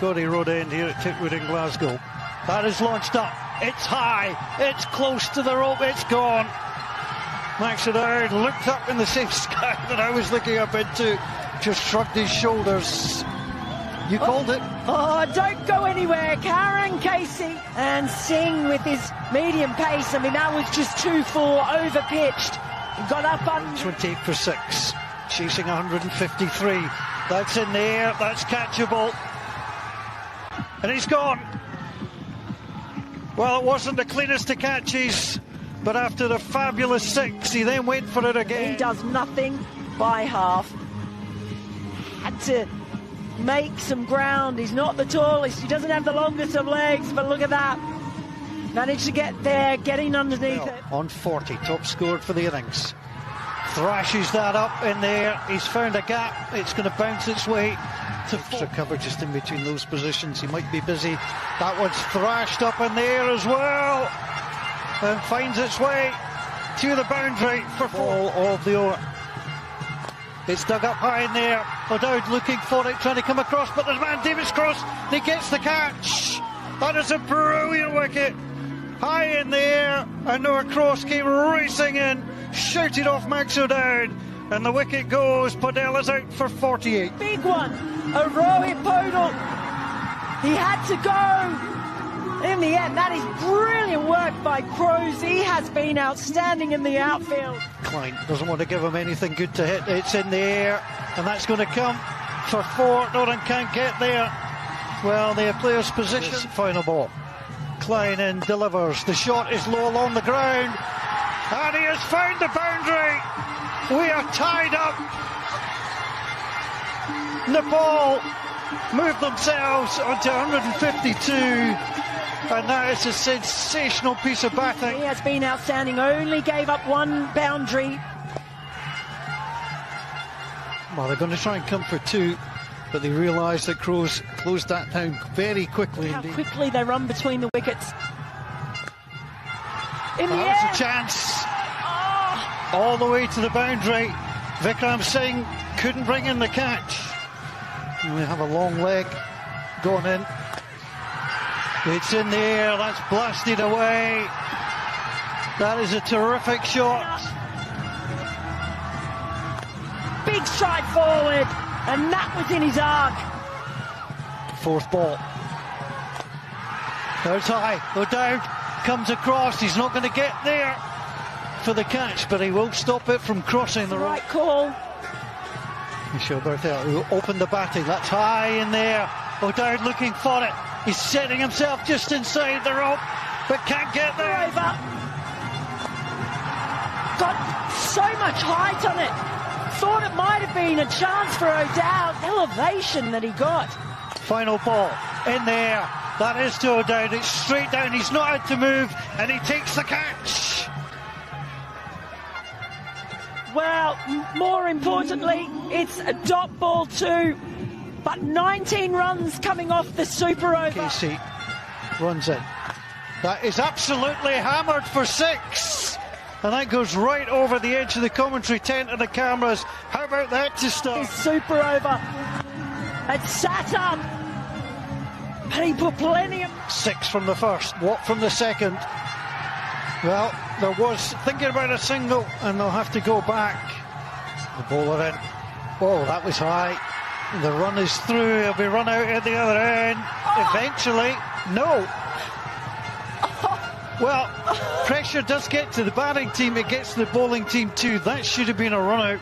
Scotty Road End here at Tickwood in Glasgow. That is launched up. It's high. It's close to the rope. It's gone. Max O'Dowd looked up in the same sky that I was looking up into. Just shrugged his shoulders. You called it. Oh, don't go anywhere. Karen Casey and Singh with his medium pace. I mean, that was just 2-4, over-pitched. Got up on 28 for 6. Chasing 153. That's in the air. That's catchable. And he's gone. Well, it wasn't the cleanest of catches, but after the fabulous 6, he then went for it again. He does nothing by half. Had to make some ground. He's not the tallest. He doesn't have the longest of legs, but look at that. Managed to get there, getting underneath it. On 40, top scored for the innings. Thrashes that up in there. He's found a gap. It's going to bounce its way to extra cover just in between those positions. He might be busy. That one's thrashed up in there as well and finds its way to the boundary for ball of the over. It's dug up high in there. O'Dowd looking for it, trying to come across, but there's man Davis Cross. He gets the catch. That is a brilliant wicket. High in there, and Noah Cross came racing in, shouted off Max O'Dowd, and the wicket goes. Podell is out for 48. Big one, a Rohit Podell. He had to go. In the end, that is brilliant work by Crows. He has been outstanding in the outfield. Klein doesn't want to give him anything good to hit. It's in the air, and that's going to come for 4. Noran can't get there. Well, the player's position. Final ball. Klein in delivers. The shot is low along the ground, and he has found the boundary. We are tied up. Nepal move themselves onto 152, and that is a sensational piece of batting. He has been outstanding. Only gave up 1 boundary. Well, they're going to try and come for 2, but they realise that Crows closed that down very quickly. How indeed. quickly they run between the wickets. In the air. That was a chance. Oh. All the way to the boundary. Vikram Singh couldn't bring in the catch. And we have a long leg going in. It's in the air. That's blasted away. That is a terrific shot. Big stride forward. And that was in his arc. 4th ball. There's high. O'Dowd comes across. He's not going to get there for the catch, but he will stop it from crossing the right call. Michel Berthel, who opened the batting. That's high in there. O'Dowd looking for it. He's setting himself just inside the rope, but can't get there. Over. Got so much height on it. Thought it might have been a chance for O'Dowd. Elevation that he got. Final ball in there. That is to O'Dowd. It's straight down. He's not had to move, and he takes the catch. Well, more importantly, it's a dot ball too. But 19 runs coming off the super over. Casey runs in. That is absolutely hammered for 6. And that goes right over the edge of the commentary tent and the cameras. How about that to start? His super over. It sat up. But he put plenty of... 6 from the first. What from the second? Well, there was thinking about a single, and they'll have to go back. The bowler in. Oh, that was high. The run is through. He'll be run out at the other end. Eventually. No. Well, pressure does get to the batting team. It gets to the bowling team too. That should have been a run out.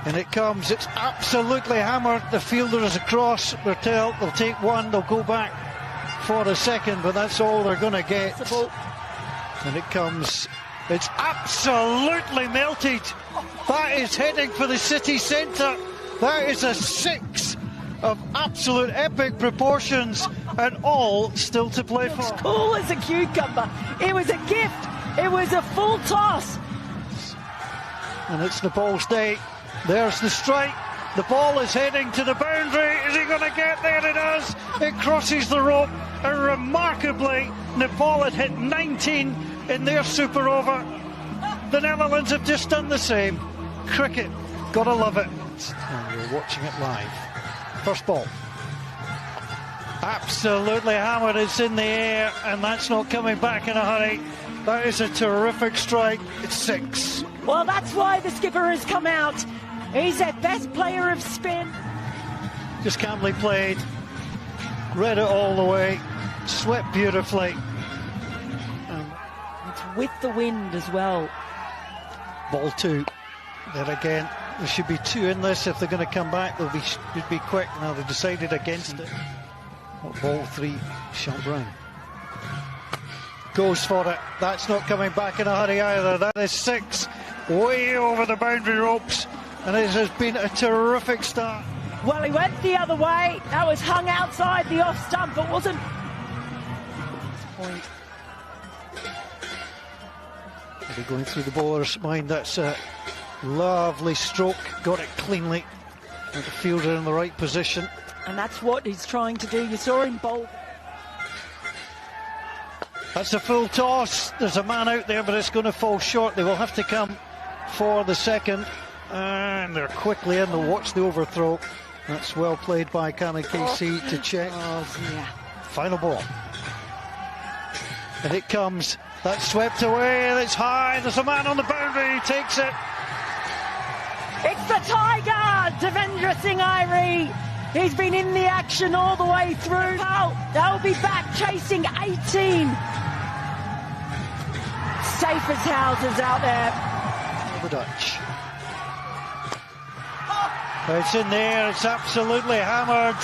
And it comes. It's absolutely hammered. The fielder is across. They'll take 1. They'll go back for a second, but that's all they're going to get. And it comes. It's absolutely melted. That is heading for the city centre. That is a 6 of absolute epic proportions, and all still to play for. It's cool as a cucumber. It was a gift. It was a full toss. And it's Nepal's day. There's the strike. The ball is heading to the boundary. Is he going to get there? It does. It crosses the rope. And remarkably, Nepal had hit 19 in their super over. The Netherlands have just done the same. Cricket, gotta love it. And you're watching it live. First ball. Absolutely hammered. It's in the air, and that's not coming back in a hurry. That is a terrific strike. It's 6. Well, that's why the skipper has come out. He's their best player of spin. Just calmly played. Read it all the way. Swept beautifully. It's with the wind as well. Ball 2. There again. There should be 2 in this. If they're going to come back, they'll should be quick. Now they decided against it. Ball 3, Sean Brown. Goes for it. That's not coming back in a hurry either. That is 6. Way over the boundary ropes. And it has been a terrific start. Well, he went the other way. That was hung outside the off stump, but wasn't. Point. Are they going through the bowler's mind? That's a lovely stroke. Got it cleanly. And the fielder in the right position. And that's what he's trying to do. You saw him bowl. That's a full toss. There's a man out there, but it's going to fall short. They will have to come for the second. And they're quickly in to watch the overthrow. That's well played by Captaincy to check. Oh, dear. Final ball. And it comes. That's swept away. That's high. There's a man on the boundary. He takes it. It's the Tiger, Devendra Singh Irie. He's been in the action all the way through. Oh, they'll be back chasing 18. Safe as houses out there. The Dutch. It's in there. It's absolutely hammered.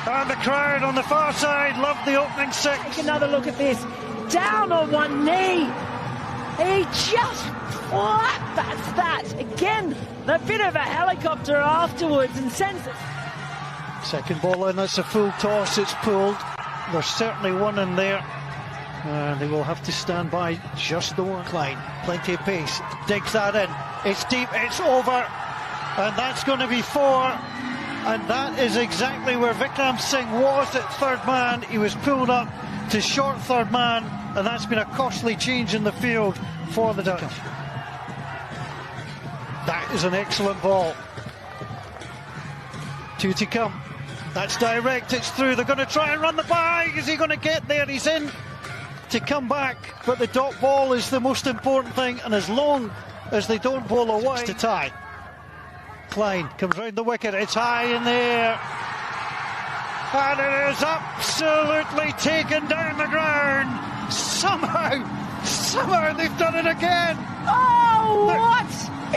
And the crowd on the far side love the opening 6. Take another look at this. Down on one knee. He just flat. That's that. Again, a bit of a helicopter afterwards and sends it. Second ball in. That's a full toss. It's pulled. There's certainly one in there. And they will have to stand by just the one. Klein, plenty of pace. Digs that in. It's deep. It's over. And that's going to be 4. And that is exactly where Vikram Singh was at third man. He was pulled up to short third man. And that's been a costly change in the field for the Dutch. That is an excellent ball. 2 to come. That's direct. It's through. They're going to try and run the bag. Is he going to get there? He's in to come back. But the dot ball is the most important thing. And as long as they don't bowl away to tie. Klein comes round the wicket. It's high in the air. And it is absolutely taken down the ground. Somehow they've done it again. Oh, what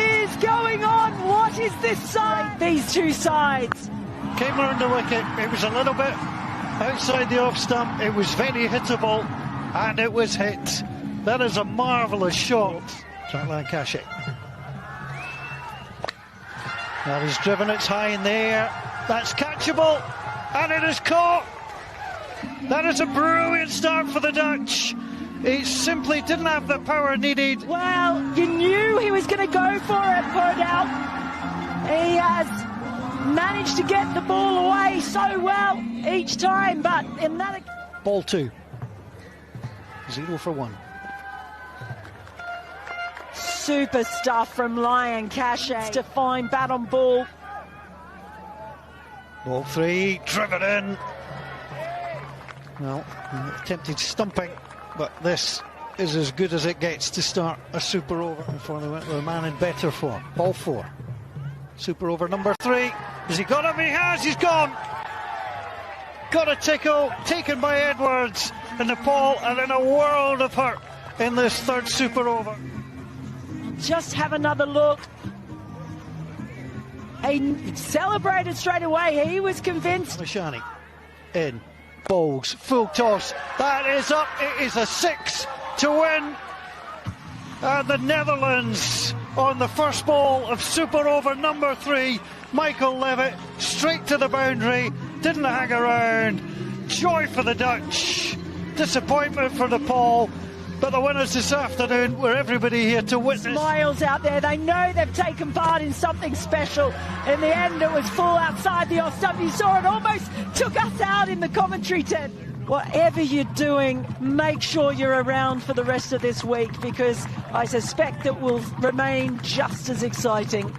is going on? What is this side? These two sides. Came round the wicket. It was a little bit outside the off stump. It was very hittable. And it was hit. That is a marvellous shot. Jack Lancashire. That is driven, it's high in the air. That's catchable, and it is caught. That is a brilliant start for the Dutch. He simply didn't have the power needed. Well, you knew he was going to go for it, Purdell. He has managed to get the ball away so well each time, but in that... Ball 2. 0 for 1. Super stuff from Lancashire to find bat on ball. Ball 3, driven in. Well, attempted stumping, but this is as good as it gets to start a super over before they went with a man in better form. Ball 4. Super over number 3. Has he got him? He has. He's gone. Got a tickle, taken by Edwards in Nepal, and in a world of hurt in this third super over. Just have another look. He celebrated straight away. He was convinced. Mashani in, bowls, full toss. That is up. It is a 6 to win. And the Netherlands on the first ball of super over number 3. Michael Levitt straight to the boundary. Didn't hang around. Joy for the Dutch. Disappointment for Nepal. But the winners this afternoon were everybody here to witness. Smiles out there. They know they've taken part in something special. In the end, it was full outside the off stump. You saw it almost took us out in the commentary tent. Whatever you're doing, make sure you're around for the rest of this week, because I suspect it will remain just as exciting.